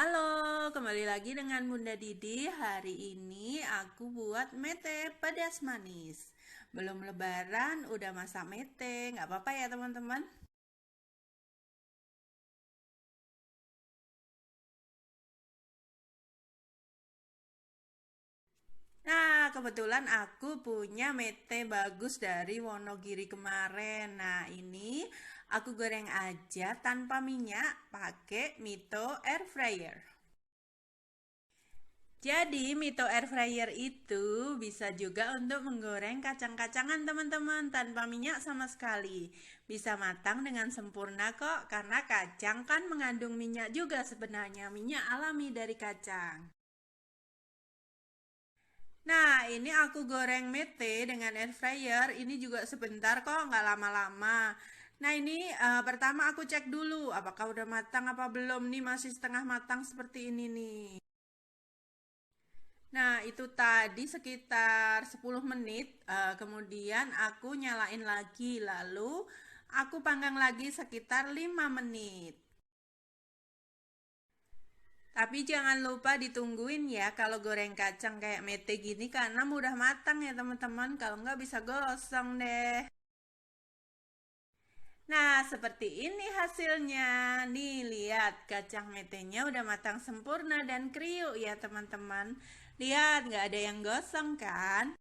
Halo, kembali lagi dengan Bunda Didi. Hari ini aku buat mete pedas manis. Belum lebaran, udah masak mete. Nggak apa-apa ya teman-teman? Nah, kebetulan aku punya mete bagus dari Wonogiri kemarin. Nah, ini aku goreng aja tanpa minyak pakai Mito Air Fryer. Jadi, Mito Air Fryer itu bisa juga untuk menggoreng kacang-kacangan teman-teman tanpa minyak sama sekali. Bisa matang dengan sempurna kok, karena kacang kan mengandung minyak juga sebenarnya, minyak alami dari kacang. Nah, ini aku goreng mete dengan air fryer, ini juga sebentar kok, nggak lama-lama. Nah, ini pertama aku cek dulu, apakah udah matang apa belum nih, masih setengah matang seperti ini nih. Nah, itu tadi sekitar 10 menit, kemudian aku nyalain lagi, lalu aku panggang lagi sekitar 5 menit. Tapi jangan lupa ditungguin ya kalau goreng kacang kayak mete gini karena mudah matang ya teman-teman, kalau nggak bisa gosong deh. Nah, seperti ini hasilnya. Nih, lihat kacang metenya udah matang sempurna dan kriuk ya teman-teman. Lihat, nggak ada yang gosong kan?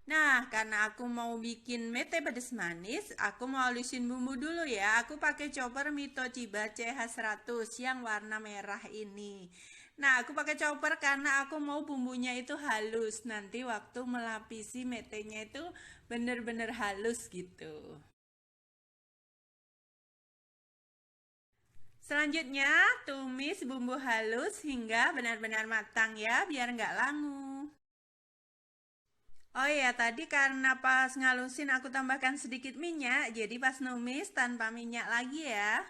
Nah, karena aku mau bikin mete pedas manis, aku mau halusin bumbu dulu ya. Aku pakai chopper Mito Chiba CH100 yang warna merah ini. Nah, aku pakai chopper karena aku mau bumbunya itu halus. Nanti waktu melapisi metenya itu bener-bener halus gitu. Selanjutnya, tumis bumbu halus hingga benar-benar matang ya, biar nggak langu. Oh iya, tadi karena pas ngalusin aku tambahkan sedikit minyak, jadi pas numis tanpa minyak lagi ya.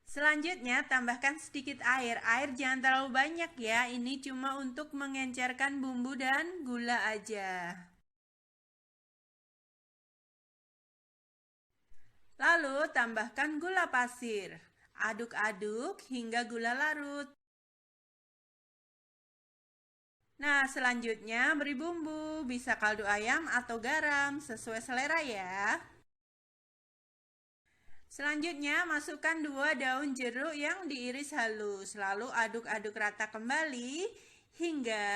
Selanjutnya, tambahkan sedikit air. Air jangan terlalu banyak ya, ini cuma untuk mengencerkan bumbu dan gula aja. Lalu, tambahkan gula pasir. Aduk-aduk hingga gula larut. Nah, selanjutnya beri bumbu, bisa kaldu ayam atau garam, sesuai selera ya. Selanjutnya, masukkan 2 daun jeruk yang diiris halus, lalu aduk-aduk rata kembali hingga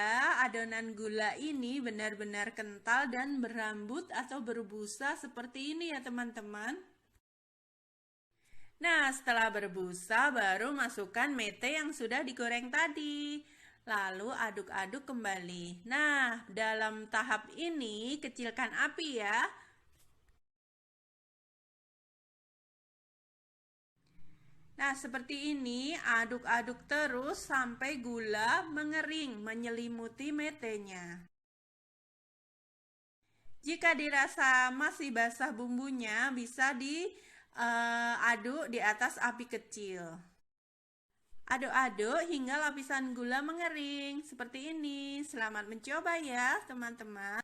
adonan gula ini benar-benar kental dan berambut atau berbusa seperti ini ya teman-teman. Nah, setelah berbusa baru masukkan mete yang sudah digoreng tadi. Lalu aduk-aduk kembali. Nah, dalam tahap ini kecilkan api ya. Nah, seperti ini aduk-aduk terus sampai gula mengering, menyelimuti metenya. Jika dirasa masih basah bumbunya, bisa diaduk di atas api kecil. Aduk-aduk hingga lapisan gula mengering. Seperti ini. Selamat mencoba ya, teman-teman.